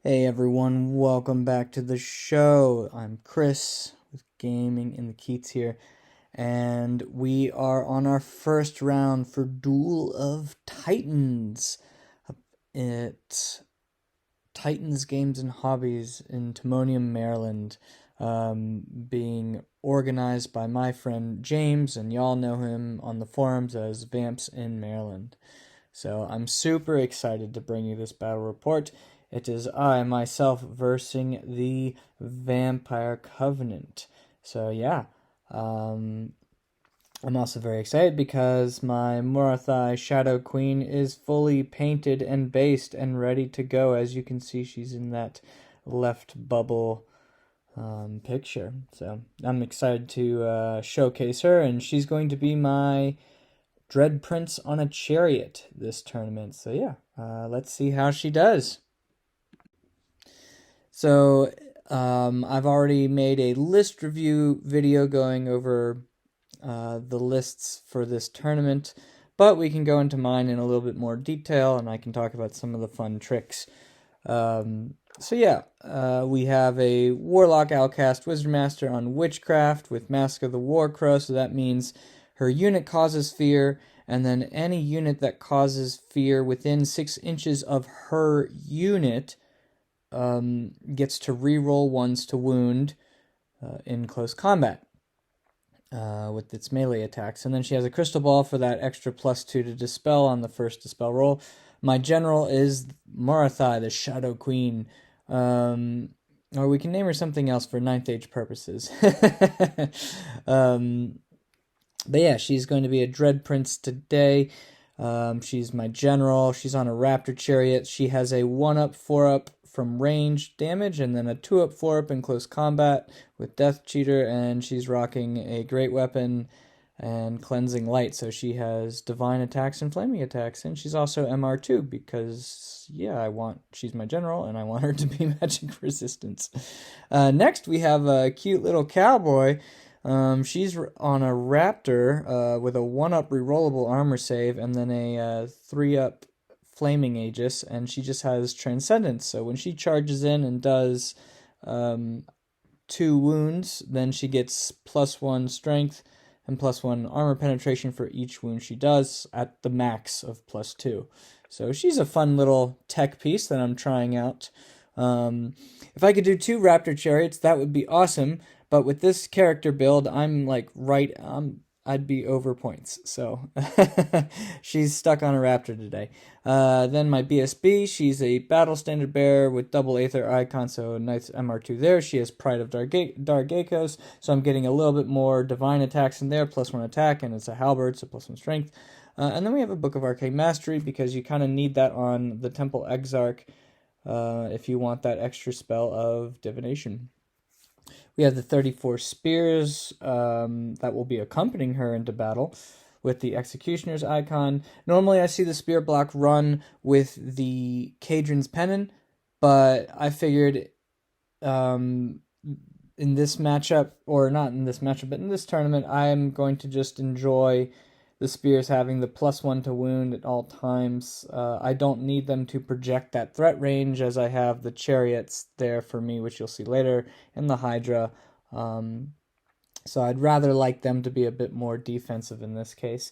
Hey everyone, welcome back to the show. I'm Chris with Gaming in the Keats here, and we are on our first round for Duel of Titans at Titans Games and Hobbies in Timonium, Maryland, being organized by my friend James, and y'all know him on the forums as Vamps in Maryland. So I'm super excited to bring you this battle report. It is I, myself, versing the Vampire Covenant. So yeah, I'm also very excited because my Morathai Shadow Queen is fully painted and based and ready to go. As you can see, she's in that left bubble picture. So I'm excited to showcase her, and she's going to be my Dread Prince on a chariot this tournament. So yeah, let's see how she does. So I've already made a list review video going over the lists for this tournament, but we can go into mine in a little bit more detail, and I can talk about some of the fun tricks. So yeah, we have a Warlock Outcast Wizard Master on Witchcraft with Mask of the War Crow, so that means her unit causes fear, and then any unit that causes fear within 6 inches of her unit gets to reroll ones to wound in close combat with its melee attacks. And then she has a Crystal Ball for that extra +2 to Dispel on the first Dispel roll. My general is Morathai, the Shadow Queen. Or we can name her something else for 9th Age purposes. But yeah, she's going to be a Dread Prince today. She's my general. She's on a Raptor Chariot. She has a 1-up, 4-up from range damage, and then a 2-up, 4-up in close combat with Death Cheater, and she's rocking a Great Weapon and Cleansing Light, so she has Divine Attacks and Flaming Attacks, and she's also MR2, because, yeah, she's my general, and I want her to be magic resistance. Next, we have a cute little cowboy. She's on a Raptor with a 1-up rerollable armor save and then a 3-up Flaming Aegis, and she just has Transcendence. So when she charges in and does 2 wounds, then she gets +1 Strength and +1 Armor Penetration for each wound she does at the max of +2. So she's a fun little tech piece that I'm trying out. If I could do 2 Raptor Chariots, that would be awesome. But with this character build, I'm like I'd be over points. So she's stuck on a Raptor today. Then my BSB, she's a Battle Standard Bearer with double Aether Icon, so nice MR2 there. She has Pride of Dargakos, so I'm getting a little bit more Divine Attacks in there, +1 attack, and it's a Halberd, so +1 Strength. And then we have a Book of Arcane Mastery, because you kind of need that on the Temple Exarch if you want that extra spell of Divination. We have the 34 Spears that will be accompanying her into battle with the Executioner's icon. Normally I see the Spear block run with the Cadron's Pennon, but I figured in this matchup, or not in this matchup, but in this tournament, I am going to just enjoy the Spears having the +1 to wound at all times. I don't need them to project that threat range, as I have the Chariots there for me, which you'll see later, and the Hydra. So I'd rather like them to be a bit more defensive in this case.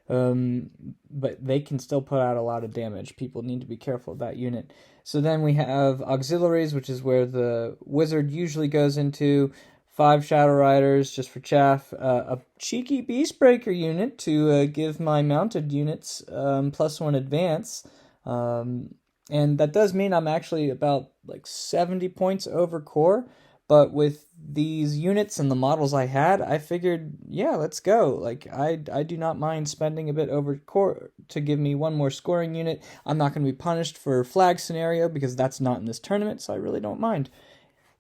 But they can still put out a lot of damage. People need to be careful of that unit. So then we have Auxiliaries, which is where the Wizard usually goes into. 5 Shadow Riders, just for chaff. A cheeky Beastbreaker unit to give my mounted units +1 advance. And that does mean I'm actually about like 70 points over core. But with these units and the models I had, I figured, yeah, let's go. Like, I do not mind spending a bit over core to give me 1 more scoring unit. I'm not going to be punished for flag scenario, because that's not in this tournament, so I really don't mind.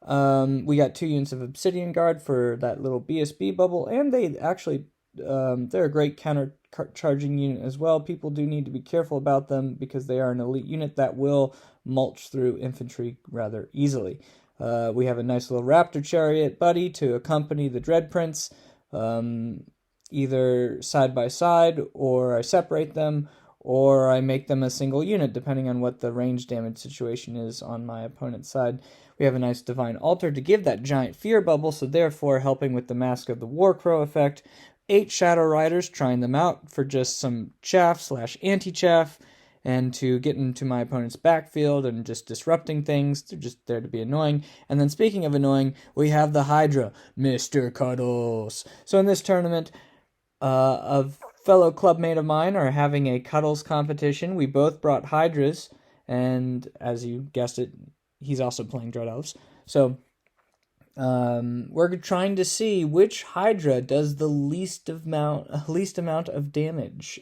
We got 2 units of Obsidian Guard for that little BSB bubble, and they actually, they're a great counter-charging unit as well. People do need to be careful about them, because they are an elite unit that will mulch through infantry rather easily. We have a nice little Raptor Chariot buddy to accompany the Dread Prince, either side by side, or I separate them, or I make them a single unit, depending on what the range damage situation is on my opponent's side. We have a nice Divine Altar to give that giant fear bubble, so therefore helping with the Mask of the Warcrow effect. 8 Shadow Riders, trying them out for just some chaff/anti-chaff, and to get into my opponent's backfield and just disrupting things. They're just there to be annoying. And then speaking of annoying, we have the Hydra, Mr. Cuddles. So in this tournament, a fellow clubmate of mine are having a Cuddles competition. We both brought Hydras, and as you guessed it, he's also playing Dread Elves. So we're trying to see which Hydra does the least amount of damage.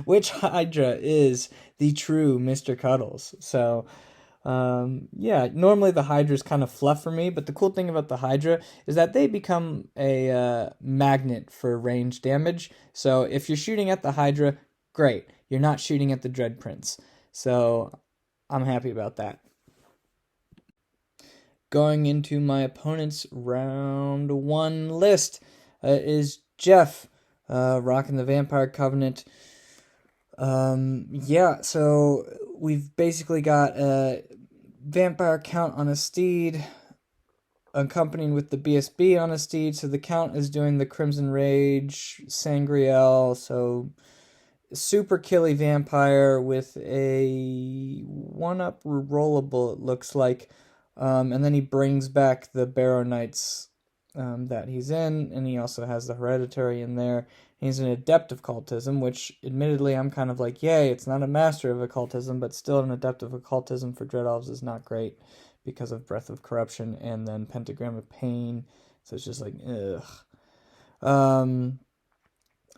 Which Hydra is the true Mr. Cuddles. So, yeah, normally the Hydras kind of fluff for me, but the cool thing about the Hydra is that they become a magnet for range damage. So if you're shooting at the Hydra, great. You're not shooting at the Dread Prince. So I'm happy about that. Going into my opponent's round 1 list is Jeff, rocking the Vampire Covenant. Yeah, so we've basically got a Vampire Count on a steed, accompanied with the BSB on a steed, so the Count is doing the Crimson Rage, Sangreal, so super killy vampire with a 1-up rollable, it looks like. And then he brings back the Barrow Knights that he's in, and he also has the Hereditary in there. He's an Adept of Cultism, which admittedly I'm kind of like, yay, it's not a Master of Occultism, but still an Adept of Occultism for Dread Elves is not great because of Breath of Corruption and then Pentagram of Pain. So it's just like, ugh.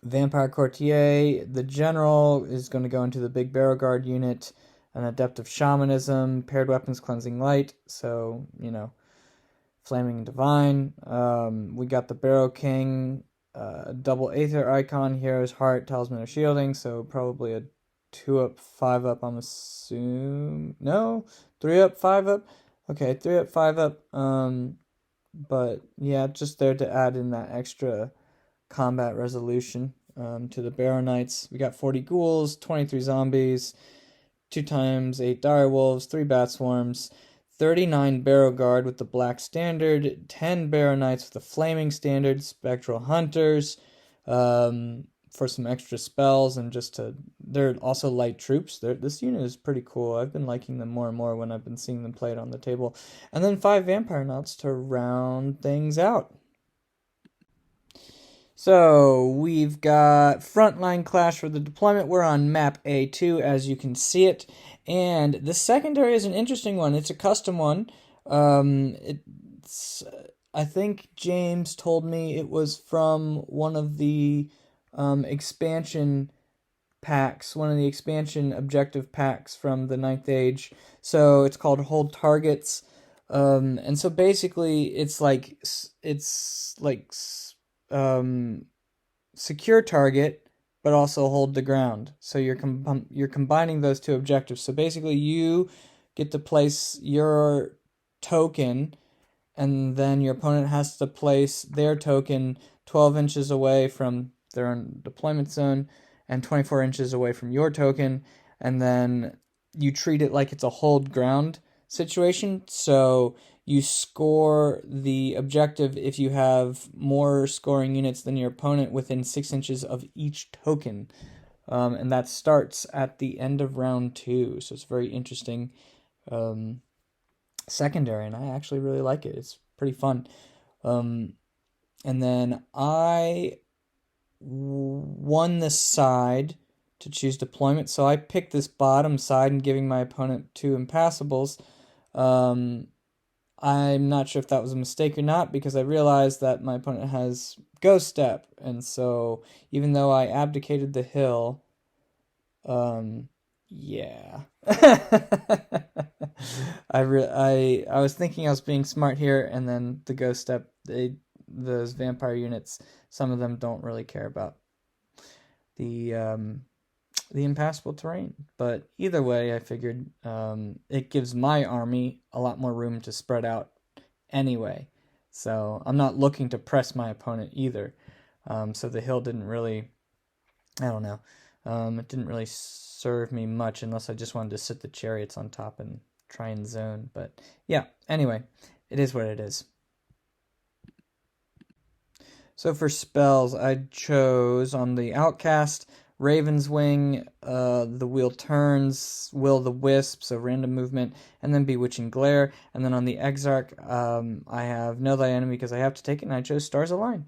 Vampire Courtier, the General, is going to go into the Big Barrow Guard unit. An Adept of Shamanism, Paired Weapons, Cleansing Light, so, Flaming Divine. We got the Barrow King, double Aether icon, Hero's Heart, Talisman of Shielding, so probably a 2-up, 5-up, I'm assuming. No? 3-up, 5-up? Okay, 3-up, 5-up. But, yeah, just there to add in that extra combat resolution to the Barrow Knights. We got 40 ghouls, 23 zombies, 2 times 8 direwolves, 3 bat swarms, 39 Barrow Guard with the black standard, 10 Barrow Knights with the flaming standard, spectral hunters, for some extra spells, and they're also light troops. This unit is pretty cool. I've been liking them more and more when I've been seeing them played on the table. And then 5 Vampire Knights to round things out. So we've got Frontline Clash for the deployment. We're on map A2, as you can see it. And the secondary is an interesting one. It's a custom one. I think James told me it was from one of the expansion packs, one of the expansion objective packs from the 9th Age. So it's called Hold Targets. And so basically it's like secure target, but also hold the ground. So you're combining those 2 objectives. So basically you get to place your token, and then your opponent has to place their token 12 inches away from their own deployment zone and 24 inches away from your token, and then you treat it like it's a hold ground situation. So you score the objective if you have more scoring units than your opponent within 6 inches of each token. And that starts at the end of round 2. So it's very interesting secondary, and I actually really like it. It's pretty fun. And then I won this side to choose deployment. So I picked this bottom side and giving my opponent 2 impassables. I'm not sure if that was a mistake or not, because I realized that my opponent has Ghost Step, and so even though I abdicated the hill, yeah. I was thinking I was being smart here, and then the Ghost Step, those vampire units, some of them don't really care about the impassable terrain. But either way, I figured it gives my army a lot more room to spread out anyway. So I'm not looking to press my opponent either. So the hill didn't really, I don't know. It didn't really serve me much unless I just wanted to sit the chariots on top and try and zone. But yeah, anyway, it is what it is. So for spells, I chose on the Outcast, Raven's Wing, the wheel turns, Will the Wisp, so random movement, and then Bewitching Glare. And then on the Exarch, I have Know Thy Enemy because I have to take it, and I chose Stars Align.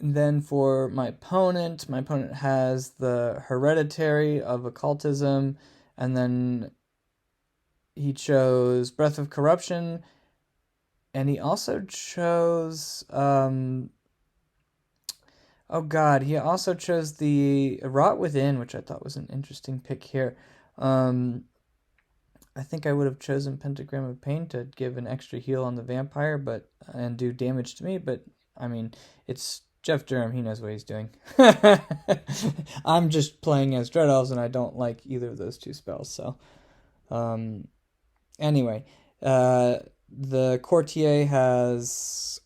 Then for my opponent has the Hereditary of Occultism, and then he chose Breath of Corruption, and he also chose, he also chose the Rot Within, which I thought was an interesting pick here. I think I would have chosen Pentagram of Pain to give an extra heal on the vampire, and do damage to me, but, I mean, it's Jeff Durham, he knows what he's doing. I'm just playing as Dread Elves, and I don't like either of those two spells, so, anyway, the Courtier has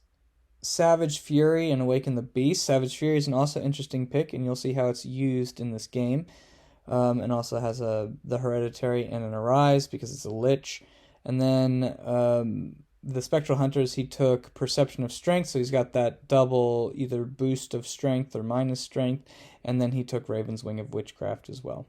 Savage Fury and Awaken the Beast. Savage Fury is an also interesting pick, and you'll see how it's used in this game. And also has the Hereditary and an Arise because it's a Lich. And then the Spectral Hunters, he took Perception of Strength, so he's got that double either boost of strength or minus strength. And then he took Raven's Wing of Witchcraft as well.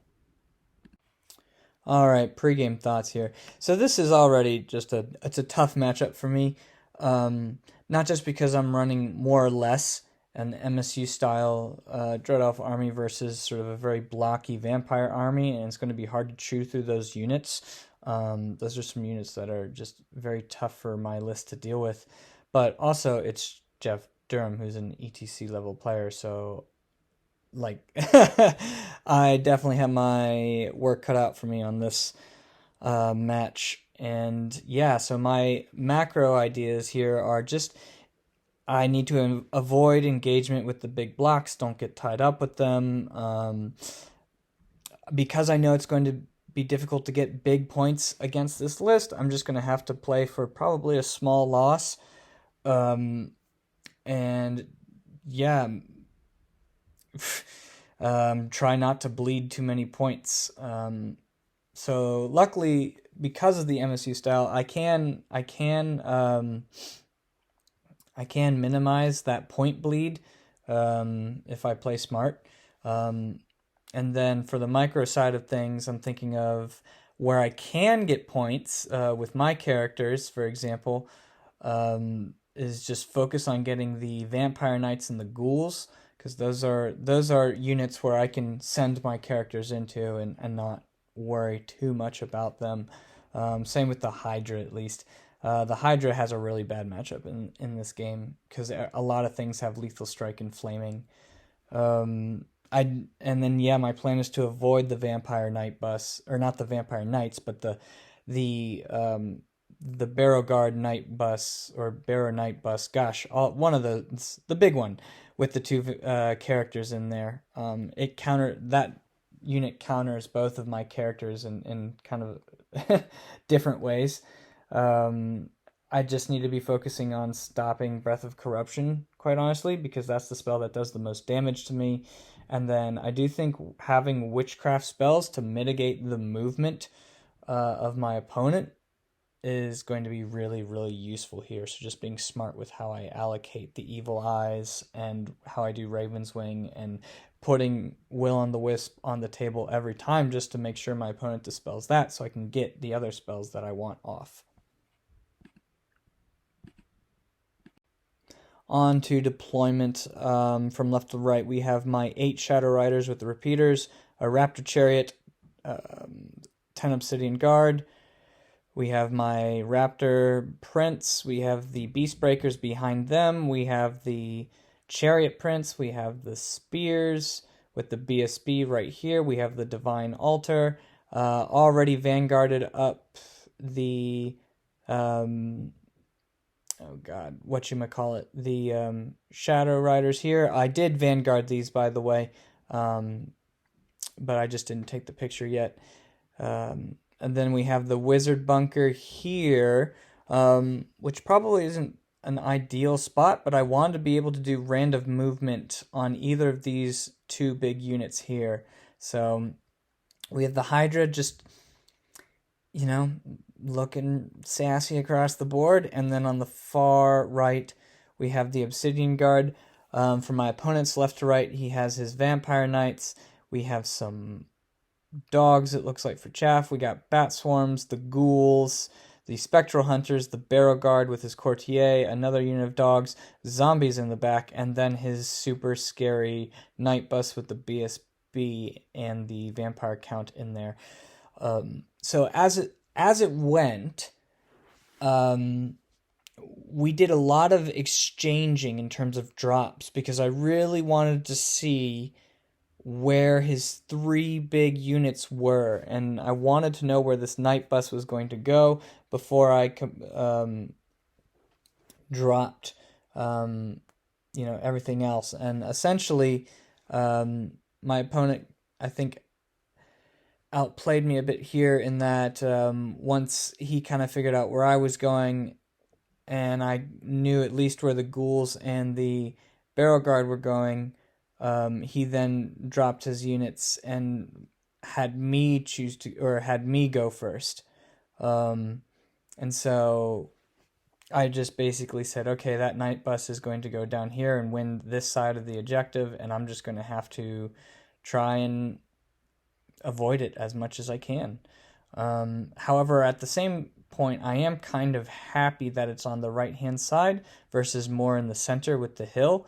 All right, pregame thoughts here. So this is already just it's a tough matchup for me. Not just because I'm running more or less an MSU style Dread Elf army versus sort of a very blocky vampire army, and it's going to be hard to chew through those units. Those are some units that are just very tough for my list to deal with. But also, it's Jeff Durham, who's an ETC level player, so I definitely have my work cut out for me on this match. And yeah, so my macro ideas here are just I need to avoid engagement with the big blocks, don't get tied up with them. Because I know it's going to be difficult to get big points against this list, I'm just going to have to play for probably a small loss. And yeah, try not to bleed too many points. So luckily, because of the MSU style, I can minimize that point bleed if I play smart. And then for the micro side of things, I'm thinking of where I can get points with my characters, for example, is just focus on getting the Vampire Knights and the Ghouls, because those are units where I can send my characters into and not worry too much about them. Same with the Hydra, at least. The Hydra has a really bad matchup in this game because a lot of things have Lethal Strike and Flaming. My plan is to avoid the Vampire Knight bus, or not the Vampire Knights, but the Barrow Guard Knight bus or Barrow Knight bus. Gosh, one of the big one with the two characters in there. That unit counters both of my characters in kind of different ways. I just need to be focusing on stopping Breath of Corruption, quite honestly, because that's the spell that does the most damage to me. And then I do think having witchcraft spells to mitigate the movement of my opponent is going to be really, really useful here. So just being smart with how I allocate the Evil Eyes and how I do Raven's Wing and putting Will on the Wisp on the table every time just to make sure my opponent dispels that so I can get the other spells that I want off. On to deployment. From left to right, we have my 8 Shadow Riders with the repeaters, a Raptor Chariot, 10 Obsidian Guard. We have my Raptor Prince. We have the Beast Breakers behind them. We have the Chariot Prince. We have the Spears with the BSB right here. We have the Divine Altar. Already vanguarded up the... the Shadow Riders here. I did Vanguard these, by the way, but I just didn't take the picture yet. And then we have the Wizard Bunker here, which probably isn't an ideal spot, but I wanted to be able to do random movement on either of these two big units here. So we have the Hydra just, looking sassy across the board. And then on the far right, we have the Obsidian Guard. From my opponent's left to right, he has his Vampire Knights. We have some dogs, it looks like, for chaff. We got Bat Swarms, the Ghouls, the Spectral Hunters, the Barrow Guard with his Courtier, another unit of dogs, zombies in the back, and then his super scary Night Bus with the BSB and the Vampire Count in there. So as it went, we did a lot of exchanging in terms of drops because I really wanted to see where his three big units were, and I wanted to know where this Night Bus was going to go before I dropped everything else. And essentially my opponent, I think, outplayed me a bit here in that once he kind of figured out where I was going and I knew at least where the Ghouls and the Barrow Guard were going, he then dropped his units and had me go first. And so I just basically said, okay, that Night Bus is going to go down here and win this side of the objective, and I'm just going to have to try and avoid it as much as I can. However, at the same point, I am kind of happy that it's on the right-hand side versus more in the center with the hill.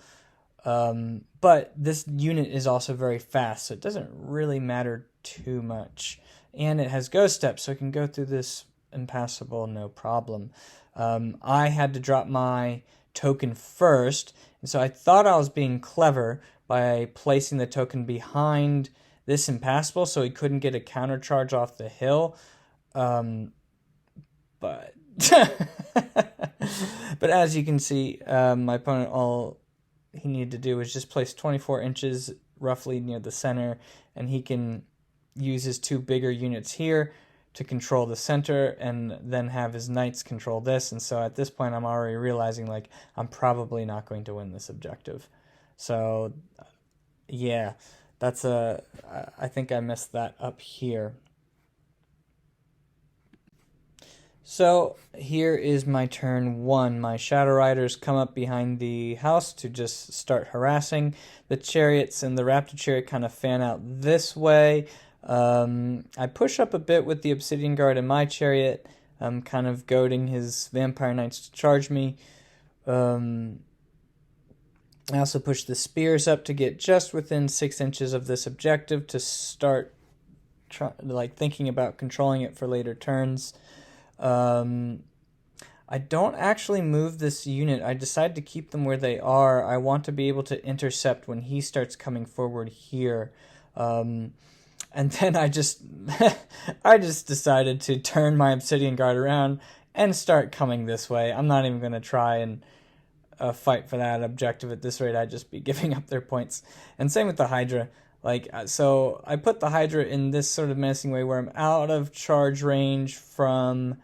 But this unit is also very fast, so it doesn't really matter too much. And it has ghost steps, so it can go through this impassable no problem. I had to drop my token first, and so I thought I was being clever by placing the token behind this impassable so he couldn't get a counter charge off the hill. But but as you can see, my opponent, all he needed to do was just place 24 inches roughly near the center, and he can use his two bigger units here to control the center and then have his knights control this. And so at this point I'm already realizing I'm probably not going to win this objective. So yeah, I think I messed that up here. So here is my turn 1. My Shadow Riders come up behind the house to just start harassing. The chariots and the Raptor Chariot kind of fan out this way. I push up a bit with the Obsidian Guard and my chariot, kind of goading his Vampire Knights to charge me. I also push the spears up to get just within 6 inches of this objective to start thinking about controlling it for later turns. I don't actually move this unit. I decide to keep them where they are. I want to be able to intercept when he starts coming forward here. And then I just decided to turn my Obsidian Guard around and start coming this way. I'm not even going to try and fight for that objective at this rate. I'd just be giving up their points. And same with the Hydra. So I put the Hydra in this sort of menacing way where I'm out of charge range from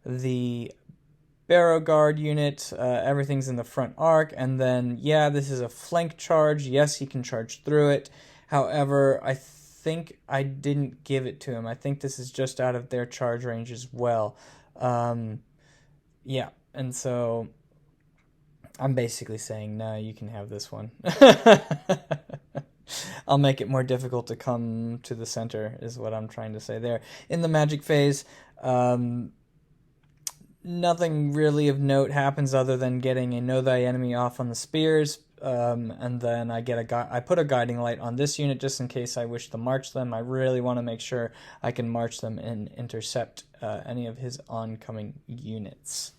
the Barrow Guard unit. Everything's in the front arc. And then, yeah, this is a flank charge. Yes, he can charge through it. However, I think I didn't give it to him. I think this is just out of their charge range as well. Yeah, and so I'm basically saying, no, you can have this one. I'll make it more difficult to come to the center, is what I'm trying to say there. In the magic phase, nothing really of note happens other than getting a Know Thy Enemy off on the spears, and then I put a guiding light on this unit just in case I wish to march them. I really want to make sure I can march them and intercept any of his oncoming units.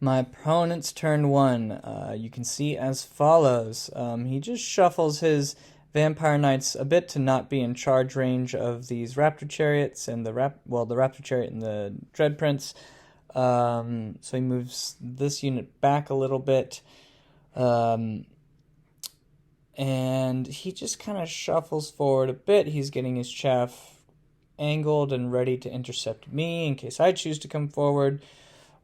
My opponent's turn 1, you can see as follows. He just shuffles his Vampire Knights a bit to not be in charge range of these Raptor Chariots and the Raptor Chariot and the Dread Prince. So he moves this unit back a little bit. And he just kind of shuffles forward a bit. He's getting his chaff angled and ready to intercept me in case I choose to come forward.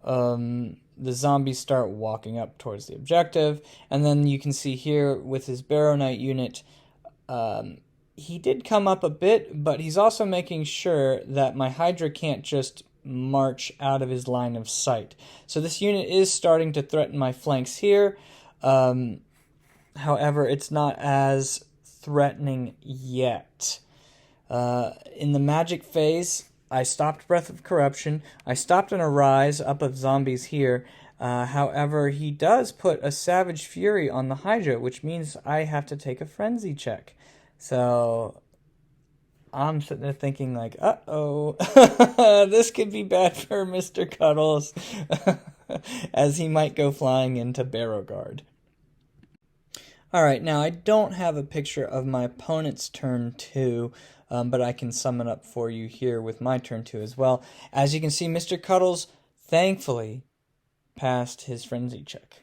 the zombies start walking up towards the objective, and then you can see here with his Barrow Knight unit, he did come up a bit, but he's also making sure that my Hydra can't just march out of his line of sight. So this unit is starting to threaten my flanks here. However, it's not as threatening yet. In the magic phase, I stopped Breath of Corruption. I stopped an Arise up of zombies here. However, he does put a Savage Fury on the Hydra, which means I have to take a Frenzy check. So I'm sitting there thinking like, uh-oh, this could be bad for Mr. Cuddles, as he might go flying into Barrow Guard. Alright, now I don't have a picture of my opponent's turn 2, but I can sum it up for you here with my turn 2 as well. As you can see, Mr. Cuddles thankfully passed his Frenzy check.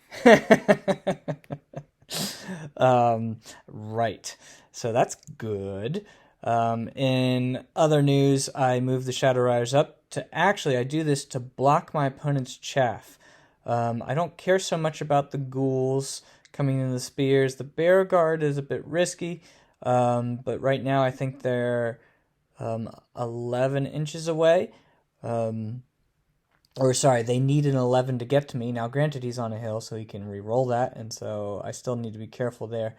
Right, so that's good. In other news, I moved the Shadow Riders up to I do this to block my opponent's chaff. I don't care so much about the ghouls coming in the spears. The Barrow Guard is a bit risky, but right now I think they're 11 inches away. They need an 11 to get to me. Now, granted, he's on a hill, so he can re-roll that, and so I still need to be careful there.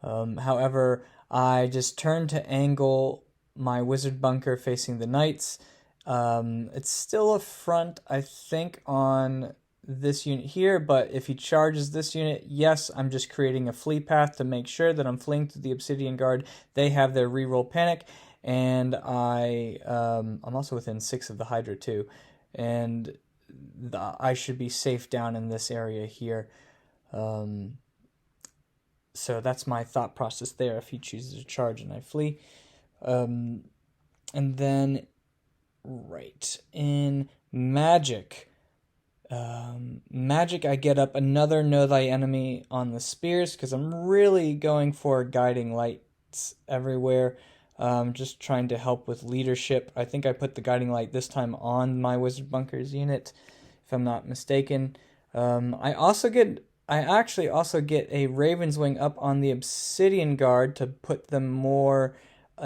However, I just turned to angle my wizard bunker facing the knights. It's still a front, I think, on this unit here, but if he charges this unit, yes, I'm just creating a flee path to make sure that I'm fleeing through the Obsidian Guard. They have their reroll panic, and I'm also within 6 of the Hydra too, and I should be safe down in this area here. So that's my thought process there if he chooses to charge and I flee. And then, right, in Magic, I get up another Know Thy Enemy on the spears because I'm really going for guiding lights everywhere. Just trying to help with leadership. I think I put the guiding light this time on my Wizard Bunkers unit, if I'm not mistaken. I actually also get a Raven's Wing up on the Obsidian Guard to put them more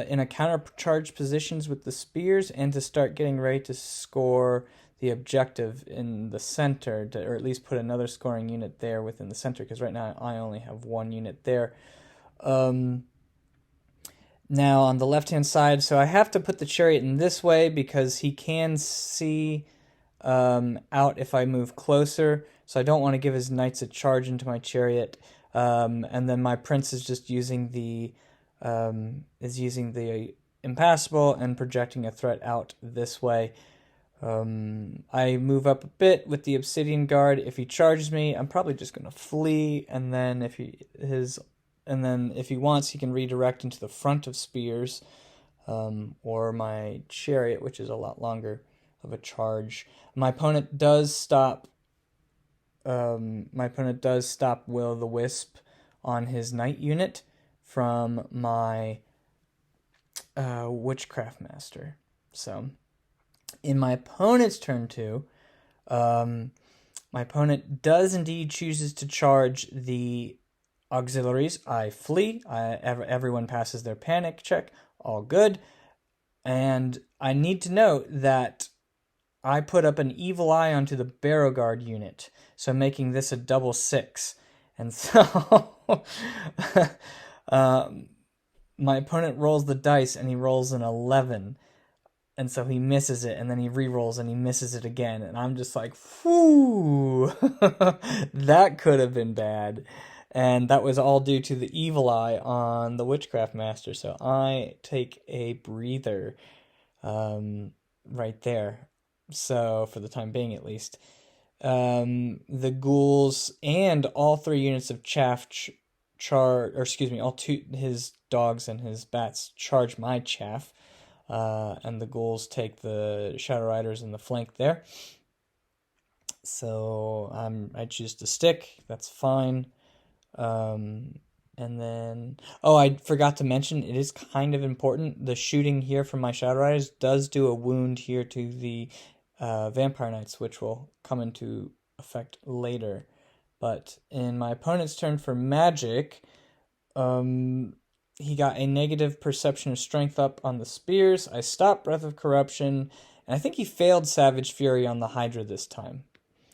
in a countercharge positions with the spears and to start getting ready to score the objective in the center, or at least put another scoring unit there within the center, because right now I only have one unit there. Now on the left-hand side, so I have to put the chariot in this way because he can see out if I move closer, so I don't want to give his knights a charge into my chariot. And then my prince is just using the impassable and projecting a threat out this way. I move up a bit with the Obsidian Guard. If he charges me, I'm probably just going to flee, and then if he wants, he can redirect into the front of spears, or my chariot, which is a lot longer of a charge. My opponent does stop Will-o'-the-Wisp on his knight unit from my Witchcraft Master. So in my opponent's turn 2, my opponent does indeed chooses to charge the auxiliaries. I flee. Everyone passes their panic check. All good. And I need to note that I put up an evil eye onto the Barrow Guard unit, so making this a double 6. And so my opponent rolls the dice and he rolls an 11. And so he misses it, and then he re-rolls and he misses it again. And I'm just like, whew, that could have been bad. And that was all due to the evil eye on the Witchcraft Master. So I take a breather right there. So for the time being, at least. The ghouls and all 3 units of chaff his dogs and his bats charge my chaff. And the ghouls take the Shadow Riders in the flank there. So I choose to stick. That's fine. And then, I forgot to mention, it is kind of important. The shooting here from my Shadow Riders does do a wound here to the Vampire Knights, which will come into effect later. But in my opponent's turn for magic, he got a negative perception of strength up on the spears. I stopped Breath of Corruption, and I think he failed Savage Fury on the Hydra this time.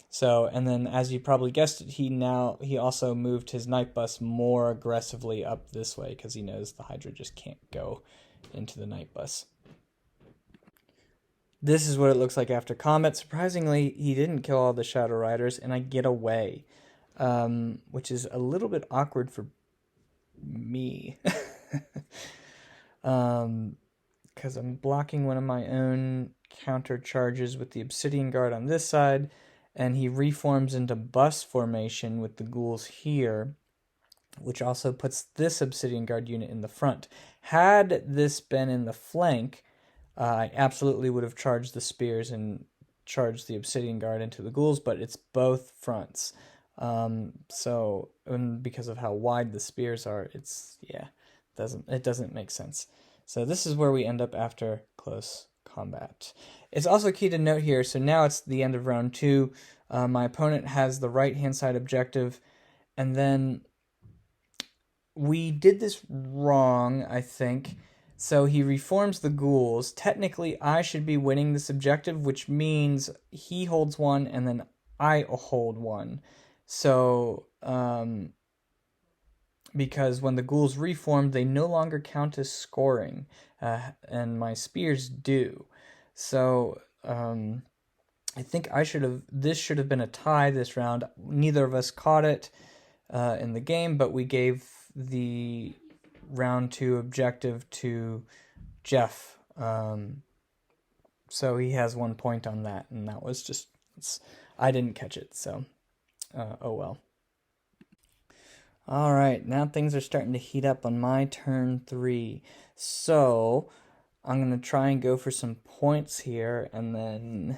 So, and then as you probably guessed it, he also moved his Night Bus more aggressively up this way because he knows the Hydra just can't go into the Night Bus. This is what it looks like after combat. Surprisingly, he didn't kill all the Shadow Riders, and I get away, which is a little bit awkward for me. Because I'm blocking one of my own counter charges with the Obsidian Guard on this side, and he reforms into bus formation with the ghouls here, which also puts this Obsidian Guard unit in the front. Had this been in the flank, I absolutely would have charged the spears and charged the Obsidian Guard into the ghouls, but it's both fronts. So, and because of how wide the spears are, it doesn't make sense. So this is where we end up after close combat. It's also key to note here, so now it's the end of round 2. My opponent has the right-hand side objective, and then we did this wrong, I think. So he reforms the ghouls. Technically, I should be winning this objective, which means he holds one, and then I hold one. So, because when the ghouls reform, they no longer count as scoring, and my spears do. So, I think this should have been a tie this round. Neither of us caught it in the game, but we gave the round 2 objective to Jeff. So he has 1 point on that, and that was just, I didn't catch it, so oh well. All right, now things are starting to heat up on my turn 3. So I'm going to try and go for some points here and then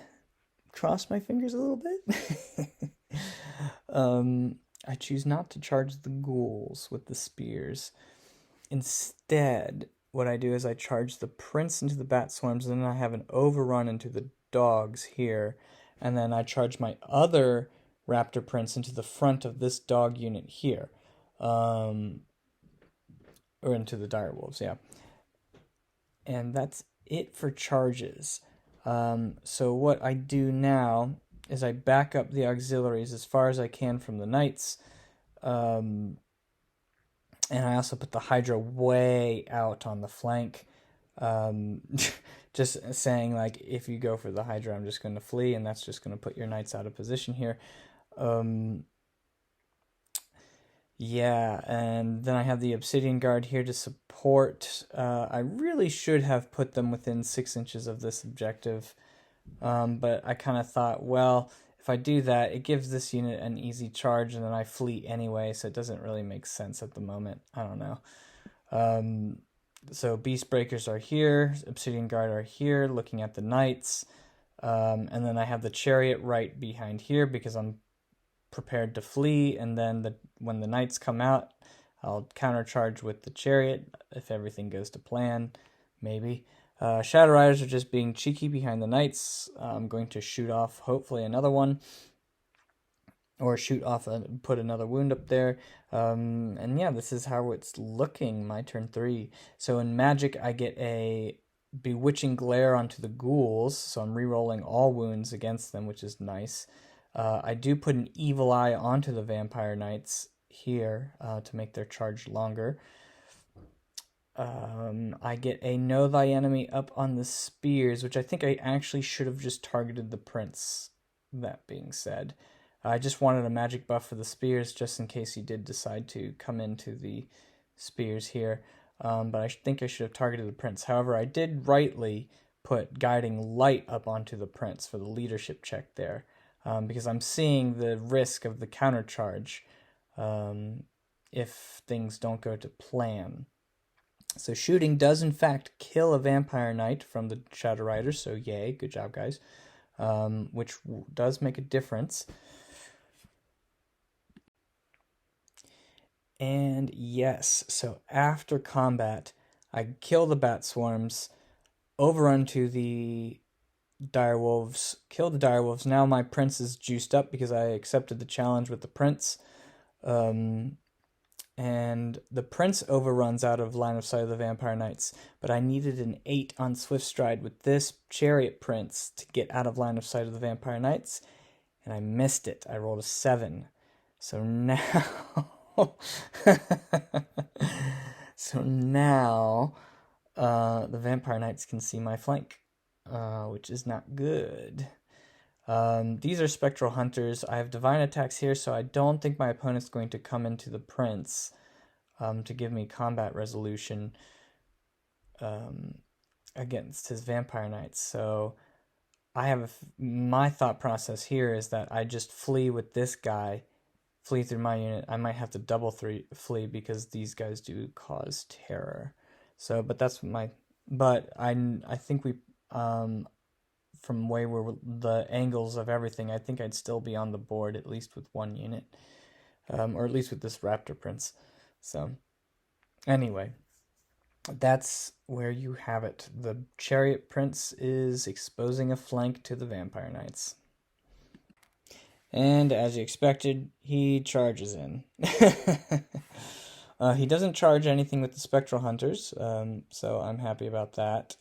cross my fingers a little bit. I choose not to charge the ghouls with the spears. Instead, what I do is I charge the prince into the bat swarms, and then I have an overrun into the dogs here, and then I charge my other raptor prince into the front of this dog unit here. Or into the direwolves, yeah. And that's it for charges. So what I do now is I back up the auxiliaries as far as I can from the knights. And I also put the Hydra way out on the flank. Just saying, like, if you go for the Hydra, I'm just going to flee, and that's just going to put your knights out of position here. Yeah, and then I have the Obsidian Guard here to support. I really should have put them within 6 inches of this objective, but I kind of thought, well, if I do that, it gives this unit an easy charge, and then I flee anyway, so it doesn't really make sense at the moment. I don't know. So Beast Breakers are here, Obsidian Guard are here, looking at the Knights, and then I have the Chariot right behind here because I'm prepared to flee, and then when the Knights come out, I'll countercharge with the Chariot if everything goes to plan, maybe. Shadow Riders are just being cheeky behind the Knights. I'm going to shoot off, hopefully, another one, or shoot off and put another wound up there. And yeah, this is how it's looking, my turn 3. So in Magic, I get a Bewitching Glare onto the ghouls, so I'm re-rolling all wounds against them, which is nice. I do put an Evil Eye onto the Vampire Knights here to make their charge longer. I get a Know Thy Enemy up on the spears, which I think I actually should have just targeted the prince, that being said. I just wanted a magic buff for the spears just in case he did decide to come into the spears here. But I think I should have targeted the prince. However, I did rightly put Guiding Light up onto the prince for the leadership check there. Because I'm seeing the risk of the countercharge if things don't go to plan. So shooting does in fact kill a Vampire Knight from the Shadow Riders, so yay, good job guys, which does make a difference. And yes, so after combat, I kill the Bat Swarms, overrun to the direwolves, kill the direwolves. Now my prince is juiced up because I accepted the challenge with the prince. And the prince overruns out of line of sight of the vampire knights, but I needed an 8 on swift stride with this chariot prince to get out of line of sight of the vampire knights, and I missed it. I rolled a 7. So now so now the vampire knights can see my flank, which is not good. These are spectral hunters. I have divine attacks here, so I don't think my opponent's going to come into the prince to give me combat resolution against his vampire knights. So I have my thought process here is that I just flee with this guy, flee through my unit. I might have to double flee because these guys do cause terror. So, but that's my. But I think we from way where the angles of everything, I think I'd still be on the board, at least with one unit. Or at least with this Raptor Prince. So, anyway, that's where you have it. The Chariot Prince is exposing a flank to the Vampire Knights. And as you expected, he charges in. He doesn't charge anything with the Spectral Hunters, so I'm happy about that.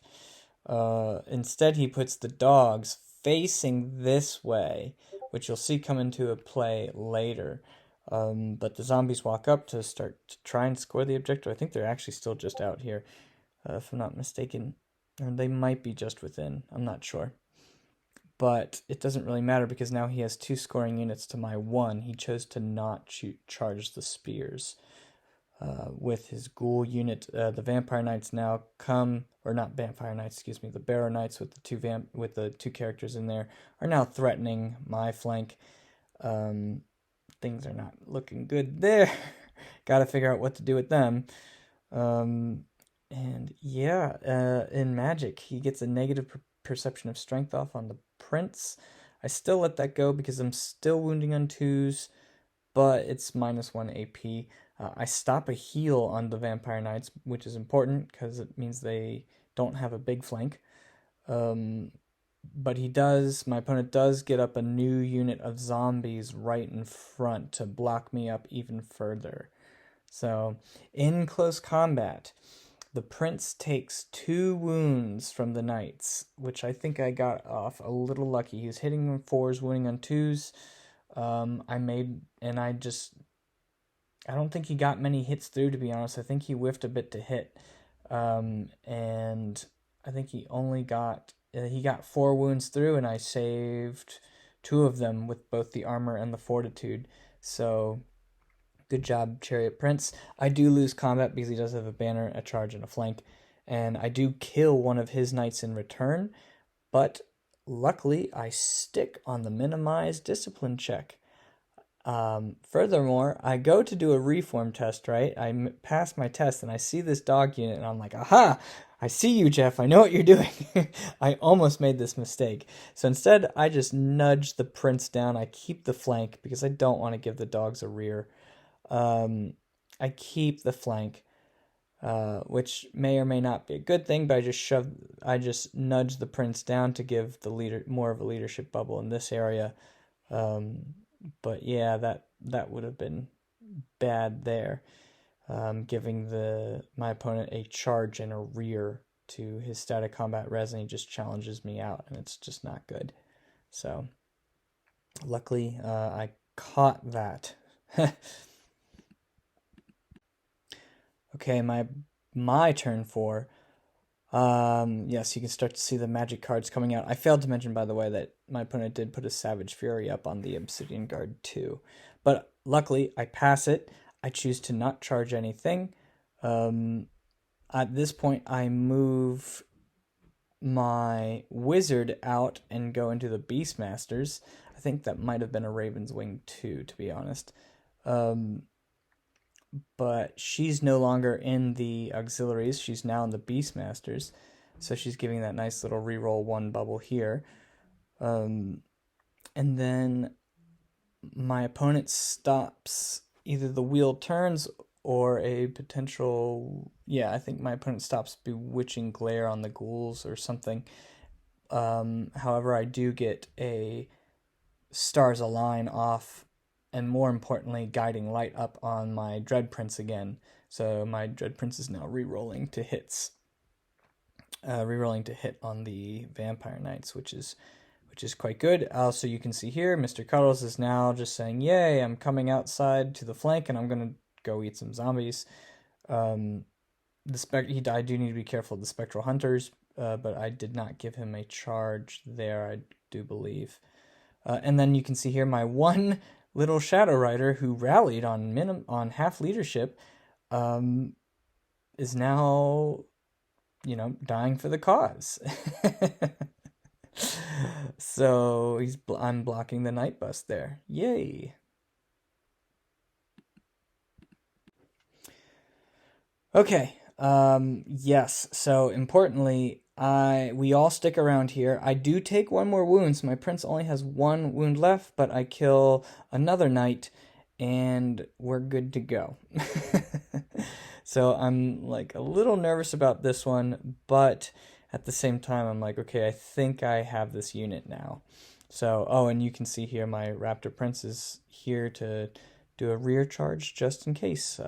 Instead, he puts the dogs facing this way, which you'll see come into a play later. But the zombies walk up to start to try and score the objective. I think they're actually still just out here, if I'm not mistaken. Or they might be just within. I'm not sure. But it doesn't really matter because now he has 2 scoring units to my 1. He chose to not charge the spears. With his ghoul unit, the vampire knights now come, or not vampire knights, excuse me, the barrow knights with the 2 characters in there are now threatening my flank. Things are not looking good there. Got to figure out what to do with them. And yeah, in Magic, he gets a negative perception of strength off on the prince. I still let that go because I'm still wounding on 2s, but it's -1 AP. I stop a heal on the Vampire Knights, which is important because it means they don't have a big flank. But my opponent does get up a new unit of zombies right in front to block me up even further. So, in close combat, the prince takes 2 wounds from the knights, which I think I got off a little lucky. He was hitting on 4s, wounding on 2s. I don't think he got many hits through, to be honest. I think he whiffed a bit to hit. And I think he got 4 wounds through, and I saved 2 of them with both the armor and the fortitude. So, good job, Chariot Prince. I do lose combat because he does have a banner, a charge, and a flank. And I do kill one of his knights in return. But luckily, I stick on the minimized discipline check. Furthermore, I go to do a reform test, right? I pass my test and I see this dog unit and I'm like, aha, I see you, Jeff. I know what you're doing. I almost made this mistake. So instead, I just nudge the prince down. I keep the flank because I don't want to give the dogs a rear. I keep the flank, which may or may not be a good thing, but I just nudge the prince down to give the leader more of a leadership bubble in this area. But yeah, that would have been bad there, giving my opponent a charge and a rear to his static combat res, and he just challenges me out, and it's just not good. So, luckily, I caught that. Okay, my turn 4. Yes, you can start to see the magic cards coming out. I failed to mention, by the way, that my opponent did put a Savage Fury up on the Obsidian Guard too. But luckily, I pass it. I choose to not charge anything. At this point, I move my Wizard out and go into the Beastmasters. I think that might have been a Raven's Wing too, to be honest. But she's no longer in the auxiliaries. She's now in the Beastmasters. So she's giving that nice little reroll 1 bubble here. And then my opponent stops either the wheel turns or a potential... Yeah, I think my opponent stops Bewitching Glare on the ghouls or something. However, I do get a Stars Align off, and more importantly, Guiding Light up on my Dread Prince again. So my Dread Prince is now re-rolling to hits. Re-rolling to hit on the Vampire Knights, which is quite good. Also, you can see here, Mr. Cuddles is now just saying, yay, I'm coming outside to the flank, and I'm going to go eat some zombies. I do need to be careful of the Spectral Hunters, but I did not give him a charge there, I do believe. And then you can see here my one little Shadow Rider who rallied on half leadership is now, dying for the cause. So I'm blocking the Night Bust there. Yay! Okay. Yes. So importantly, we all stick around here. I do take one more wound, so my prince only has one wound left, but I kill another knight, and we're good to go. So I'm like a little nervous about this one, but at the same time, I'm like, okay, I think I have this unit now. So, and you can see here my Raptor Prince is here to do a rear charge just in case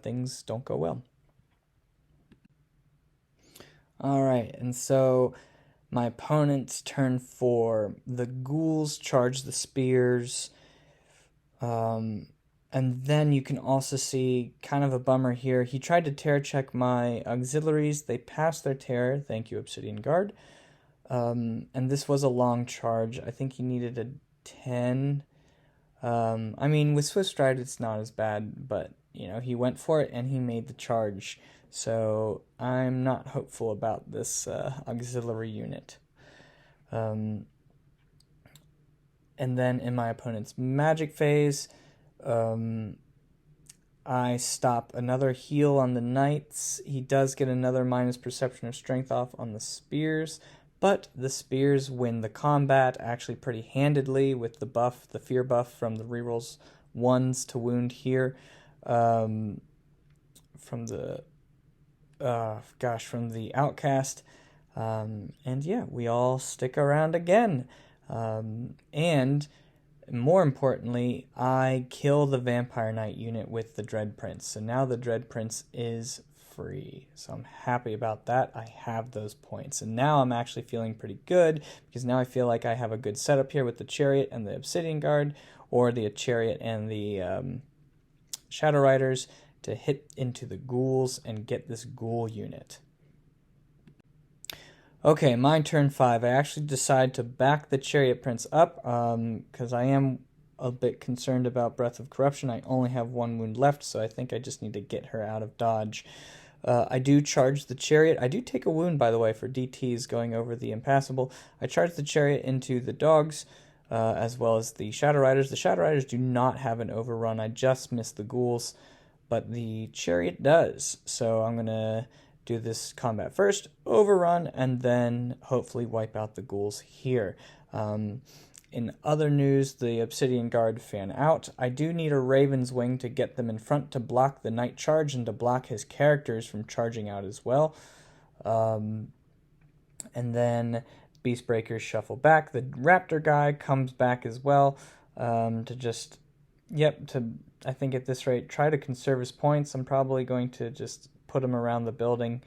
things don't go well. All right, and so my opponent's turn 4. The ghouls charge the spears. And then you can also see kind of a bummer here. He tried to terror check my auxiliaries. They passed their terror. Thank you, Obsidian Guard. And this was a long charge. I think he needed a 10. I mean, with Swift Stride, it's not as bad, but, he went for it and he made the charge. So I'm not hopeful about this auxiliary unit. And then in my opponent's magic phase, I stop another heal on the knights. He does get another minus perception of strength off on the spears, but the spears win the combat actually pretty handedly with the fear buff from the rerolls 1s to wound here. From the outcast. And yeah, we all stick around again. And more importantly, I kill the Vampire Knight unit with the Dread Prince. So now the Dread Prince is free. So I'm happy about that. I have those points. And now I'm actually feeling pretty good because now I feel like I have a good setup here with the Chariot and the Obsidian Guard, or the Chariot and the Shadow Riders, to hit into the ghouls and get this ghoul unit. Okay, my turn 5. I actually decide to back the Chariot Prince up because I am a bit concerned about Breath of Corruption. I only have one wound left, so I think I just need to get her out of dodge. I do charge the Chariot. I do take a wound, by the way, for DTs going over the impassable. I charge the Chariot into the dogs, as well as the Shadow Riders. The Shadow Riders do not have an overrun. I just missed the ghouls, but the Chariot does. So I'm going to do this combat first, overrun, and then hopefully wipe out the ghouls here. In other news, the Obsidian Guard fan out. I do need a Raven's Wing to get them in front to block the Knight charge and to block his characters from charging out as well. And then Beastbreakers shuffle back. The Raptor guy comes back as well I think at this rate, try to conserve his points. I'm probably going to just put him around the building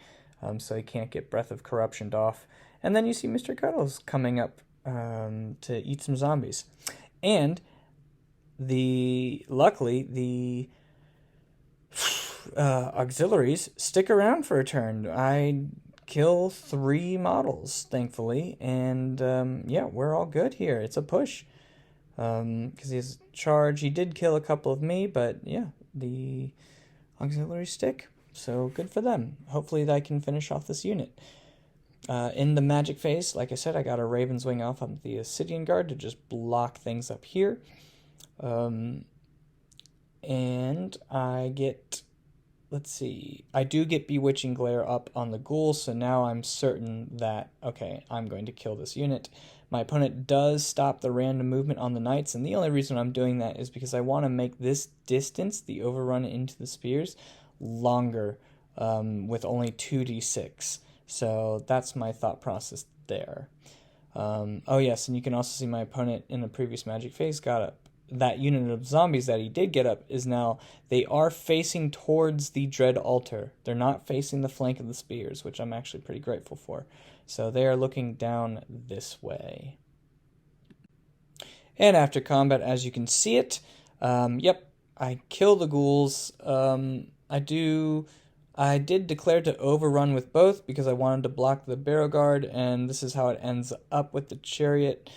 so he can't get Breath of Corruption off. And then you see Mr. Cuddles coming up to eat some zombies. And luckily, the auxiliaries stick around for a turn. I kill 3 models, thankfully. And we're all good here. It's a push. Because his charge, he did kill a couple of me, but yeah, the auxiliaries stick. So good for them. Hopefully I can finish off this unit. In the magic phase, like I said, I got a Raven's Wing off on the Obsidian Guard to just block things up here. And I get, I do get Bewitching Glare up on the ghouls, so now I'm certain that, okay, I'm going to kill this unit. My opponent does stop the random movement on the knights, and the only reason I'm doing that is because I want to make this distance, the overrun into the spears, longer with only 2d6. So that's my thought process there. Oh yes, and you can also see my opponent in the previous magic phase got up. That unit of zombies that he did get up is now, they are facing towards the dread altar. They're not facing the flank of the spears, which I'm actually pretty grateful for. So they are looking down this way. And after combat, as you can see it, yep, I kill the ghouls. I did declare to overrun with both because I wanted to block the barrow guard, and this is how it ends up with the chariot.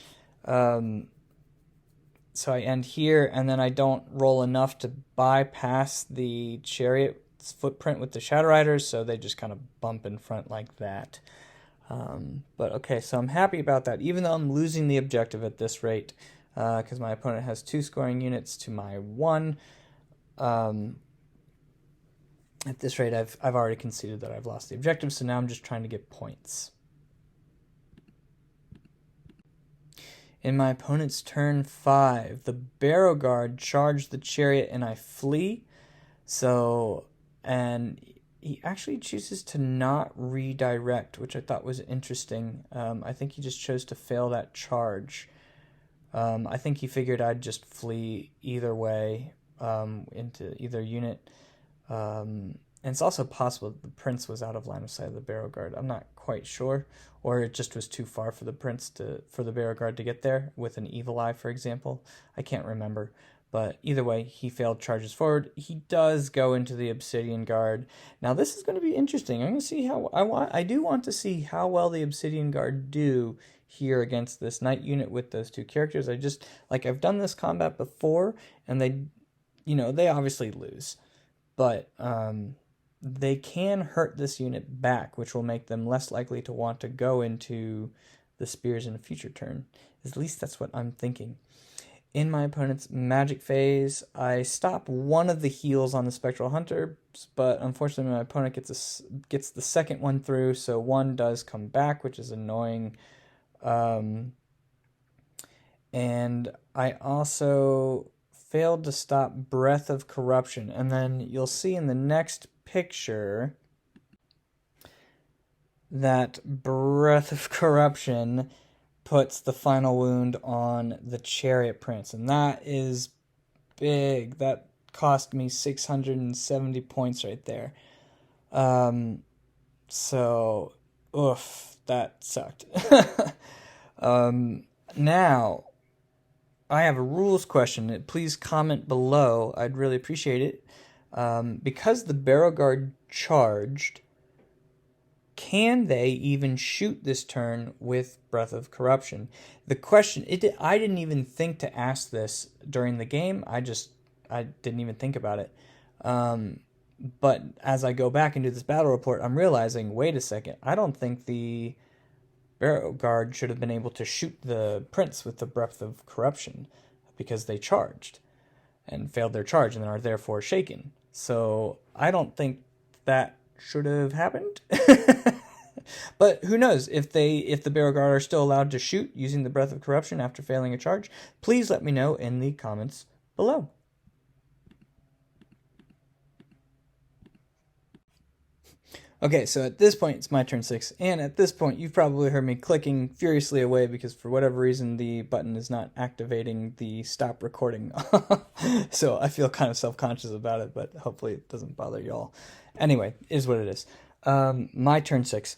So I end here, and then I don't roll enough to bypass the chariot's footprint with the Shadow Riders, so they just kind of bump in front like that. But okay, so I'm happy about that, even though I'm losing the objective at this rate, because my opponent has 2 scoring units to my 1. At this rate, I've already conceded that I've lost the objective, so now I'm just trying to get points. In my opponent's turn 5, the barrow guard charged the chariot and I flee. So, and he actually chooses to not redirect, which I thought was interesting. I think he just chose to fail that charge. I think he figured I'd just flee either way, into either unit. And it's also possible that the prince was out of line of sight of the barrow guard. I'm not quite sure, or it just was too far for the for the barrow guard to get there with an evil eye, for example. I can't remember, but either way, he failed charges forward. He does go into the obsidian guard. Now this is going to be interesting. I'm going to see how I do want to see how well the obsidian guard do here against this knight unit with those 2 characters. I've done this combat before, and they obviously lose. But they can hurt this unit back, which will make them less likely to want to go into the spears in a future turn. At least that's what I'm thinking. In my opponent's magic phase, I stop one of the heals on the Spectral Hunters, but unfortunately my opponent gets the second one through, so one does come back, which is annoying. And I also failed to stop Breath of Corruption. And then you'll see in the next picture that Breath of Corruption puts the final wound on the Chariot Prince. And that is big. That cost me 670 points right there. So, oof, that sucked. Now, I have a rules question. Please comment below. I'd really appreciate it. Because the barrow guard charged, can they even shoot this turn with Breath of Corruption? The question, I didn't even think to ask this during the game. I didn't even think about it. But as I go back into this battle report, I'm realizing, wait a second, I don't think the barrow guard should have been able to shoot the prince with the Breath of Corruption because they charged and failed their charge and are therefore shaken. So I don't think that should have happened. But who knows, if the barrow guard are still allowed to shoot using the Breath of Corruption after failing a charge, please let me know in the comments below. Okay, so at this point, it's my turn 6, and at this point, you've probably heard me clicking furiously away because for whatever reason, the button is not activating the stop recording. So I feel kind of self-conscious about it, but hopefully it doesn't bother y'all. Anyway, it is what it is. My turn 6.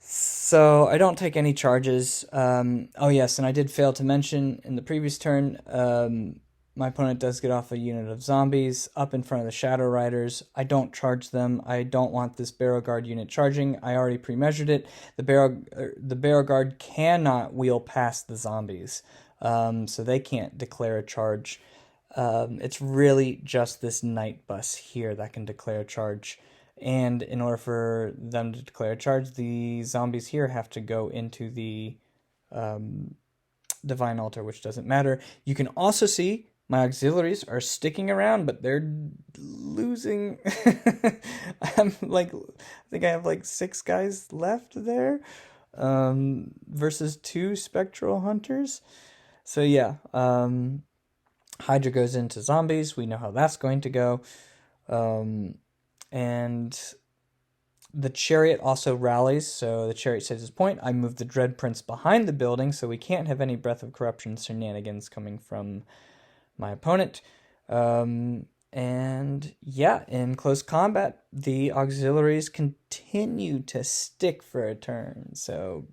So I don't take any charges. Oh yes, and I did fail to mention in the previous turn, my opponent does get off a unit of zombies up in front of the Shadow Riders. I don't charge them. I don't want this barrow guard unit charging. I already pre-measured it. The barrow guard cannot wheel past the zombies, so they can't declare a charge. It's really just this knight bus here that can declare a charge. And in order for them to declare a charge, the zombies here have to go into the Divine Altar, which doesn't matter. You can also see my auxiliaries are sticking around, but they're losing. I think I have like 6 guys left there, versus 2 Spectral Hunters. So yeah, Hydra goes into zombies. We know how that's going to go. And The chariot also rallies, so the chariot saves his point. I move the Dread Prince behind the building, so we can't have any Breath of Corruption shenanigans coming from my opponent. And yeah, in close combat, the auxiliaries continue to stick for a turn, so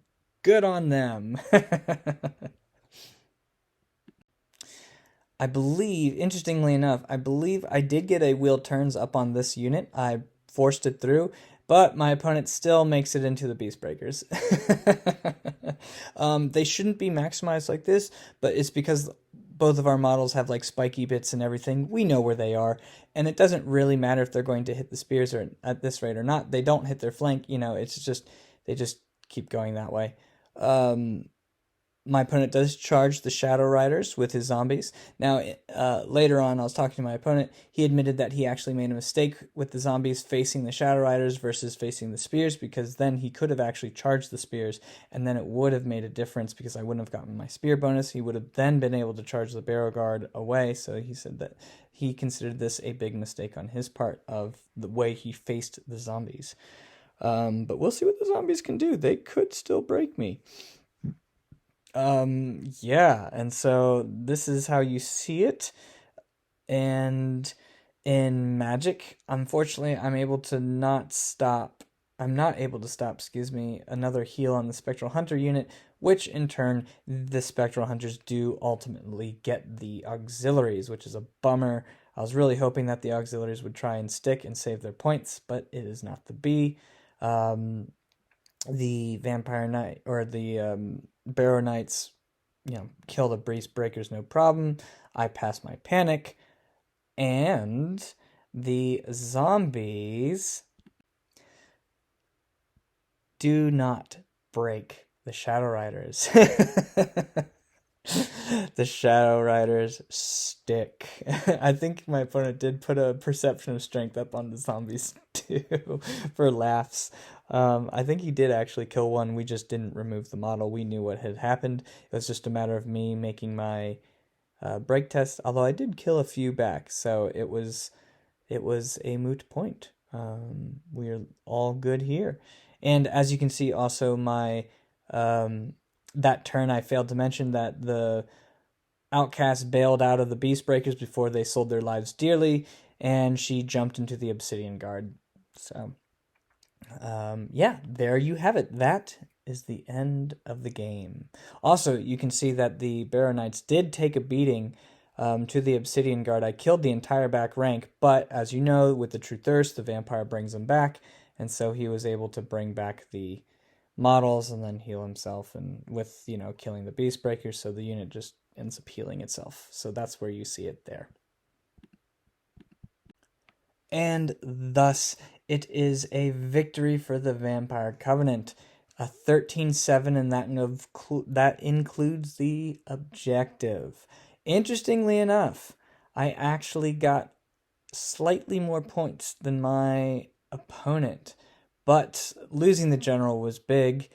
good on them. I believe, interestingly enough, I believe I did get a wheel turns up on this unit. I forced it through, but my opponent still makes it into the Beast Breakers. They shouldn't be maximized like this, but it's because both of our models have like spiky bits and everything. We know where they are, and it doesn't really matter if they're going to hit the spears or at this rate or not. They don't hit their flank, it's just, they just keep going that way. My opponent does charge the Shadow Riders with his zombies. Now, later on, I was talking to my opponent. He admitted that he actually made a mistake with the zombies facing the Shadow Riders versus facing the spears, because then he could have actually charged the spears, and then it would have made a difference because I wouldn't have gotten my spear bonus. He would have then been able to charge the Barrow Guard away, so he said that he considered this a big mistake on his part of the way he faced the zombies. But we'll see what the zombies can do. They could still break me. Yeah, and so this is how you see it. And in Magic, unfortunately, I'm not able to stop, another heal on the Spectral Hunter unit, which in turn, the Spectral Hunters do ultimately get the auxiliaries, which is a bummer. I was really hoping that the auxiliaries would try and stick and save their points, but it is not to be. The Vampire Knight, or the Barrow Knights, kill the Beast Breakers no problem. I pass my panic, and the zombies do not break the Shadow Riders. The Shadow Riders stick. I think my opponent did put a perception of strength up on the zombies too, for laughs. I think he did actually kill one. We just didn't remove the model. We knew what had happened. It was just a matter of me making my break test, although I did kill a few back, so it was a moot point. We're all good here. And as you can see, also my that turn I failed to mention that the Outcast bailed out of the Beast Breakers before they sold their lives dearly, and she jumped into the Obsidian Guard. So, yeah, there you have it. That is the end of the game. Also, you can see that the Barrow Knights did take a beating to the Obsidian Guard. I killed the entire back rank, but as you know, with the True Thirst, the vampire brings them back, and so he was able to bring back the models and then heal himself, and with killing the Beast Breakers, so the unit just ends up healing itself. So that's where you see it there. And thus it is a victory for the Vampire Covenant, a 13-7, and that includes the objective. Interestingly enough, I actually got slightly more points than my opponent, but losing the general was big,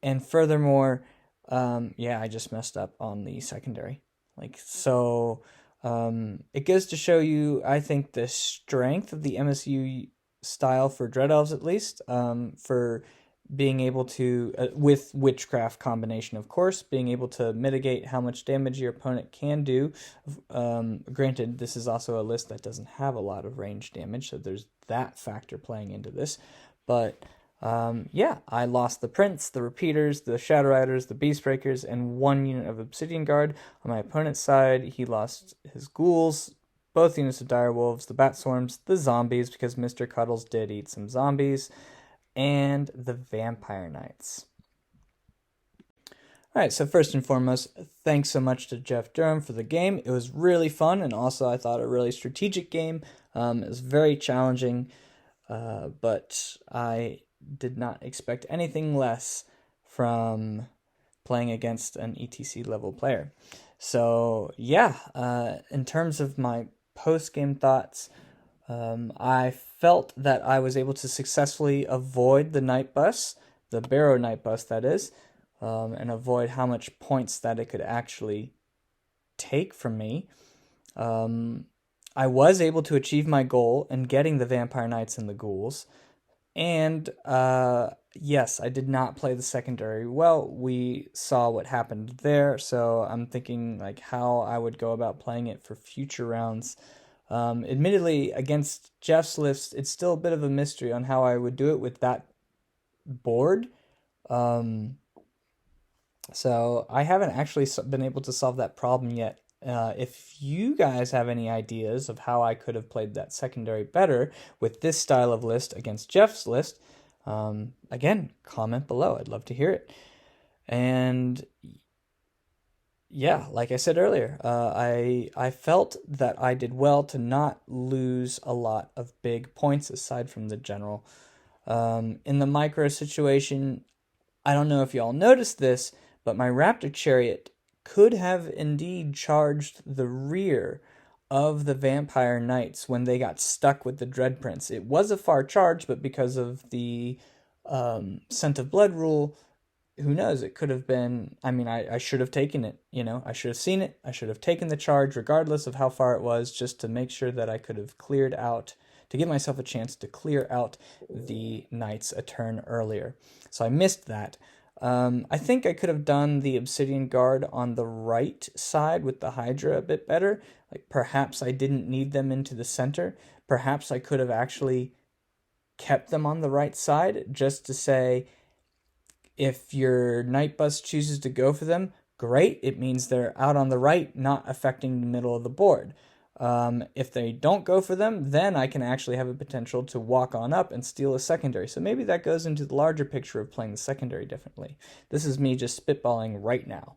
and furthermore, I just messed up on the secondary. It goes to show you, I think, the strength of the MSU style for Dread Elves, at least, for being able to, with Witchcraft combination, of course, being able to mitigate how much damage your opponent can do. Granted, this is also a list that doesn't have a lot of range damage, so there's that factor playing into this. But I lost the Prince, the Repeaters, the Shadow Riders, the Beast Breakers, and one unit of Obsidian Guard. On my opponent's side, he lost his Ghouls, both units of Dire Wolves, the Bat Swarms, the Zombies, because Mr. Cuddles did eat some zombies, and the Vampire Knights. Alright, so first and foremost, thanks so much to Jeff Durham for the game. It was really fun, and also I thought a really strategic game. It was very challenging, but I did not expect anything less from playing against an ETC level player. So in terms of my post-game thoughts, I felt that I was able to successfully avoid the Night Bus, the Barrow Night Bus that is, and avoid how much points that it could actually take from me. I was able to achieve my goal in getting the Vampire Knights and the Ghouls, And yes, I did not play the secondary well. We saw what happened there, so I'm thinking like how I would go about playing it for future rounds. Admittedly, against Jeff's list, it's still a bit of a mystery on how I would do it with that board. So I haven't actually been able to solve that problem yet. If you guys have any ideas of how I could have played that secondary better with this style of list against Jeff's list, again, comment below. I'd love to hear it. And yeah, like I said earlier, I felt that I did well to not lose a lot of big points aside from the general. In the micro situation, I don't know if y'all noticed this, but my Raptor Chariot could have indeed charged the rear of the Vampire Knights when they got stuck with the Dread Prince. It was a far charge, but because of the Scent of Blood rule, who knows, it could have been, I mean, I should have taken it, I should have seen it, I should have taken the charge regardless of how far it was, just to make sure that I could have cleared out, to give myself a chance to clear out the Knights a turn earlier. So I missed that. I think I could have done the Obsidian Guard on the right side with the Hydra a bit better. Like perhaps I didn't need them into the center. Perhaps I could have actually kept them on the right side just to say, if your Night Bus chooses to go for them, great. It means they're out on the right, not affecting the middle of the board. If they don't go for them, then I can actually have a potential to walk on up and steal a secondary. So maybe that goes into the larger picture of playing the secondary differently. This is me just spitballing right now.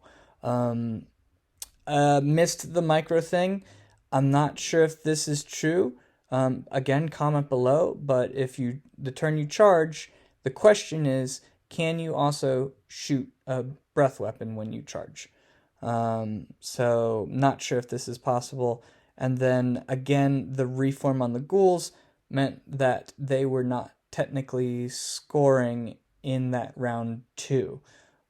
Missed the micro thing. I'm not sure if this is true. Again, comment below. But if the turn you charge, the question is, can you also shoot a breath weapon when you charge? So not sure if this is possible. And then, again, the reform on the ghouls meant that they were not technically scoring in that round 2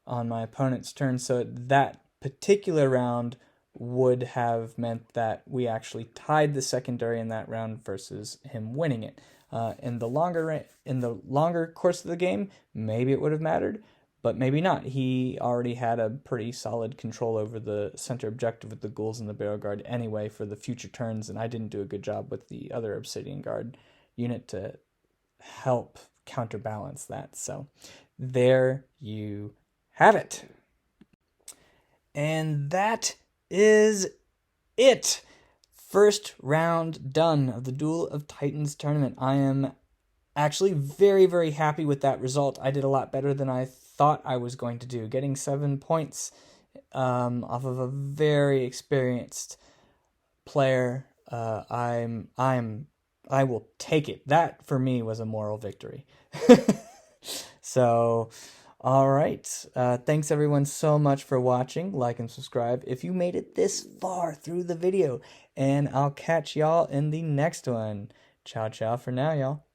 on my opponent's turn. So that particular round would have meant that we actually tied the secondary in that round versus him winning it. In the longer course of the game, maybe it would have mattered, but maybe not. He already had a pretty solid control over the center objective with the ghouls and the barrel guard anyway for the future turns, and I didn't do a good job with the other Obsidian Guard unit to help counterbalance that. So there you have it. And that is it. First round done of the Duel of Titans tournament. I am actually very, very happy with that result. I did a lot better than I thought I was going to do. Getting 7 points off of a very experienced player. I will take it. That for me was a moral victory. So, all right. Thanks everyone so much for watching. Like and subscribe if you made it this far through the video. And I'll catch y'all in the next one. Ciao, ciao for now, y'all.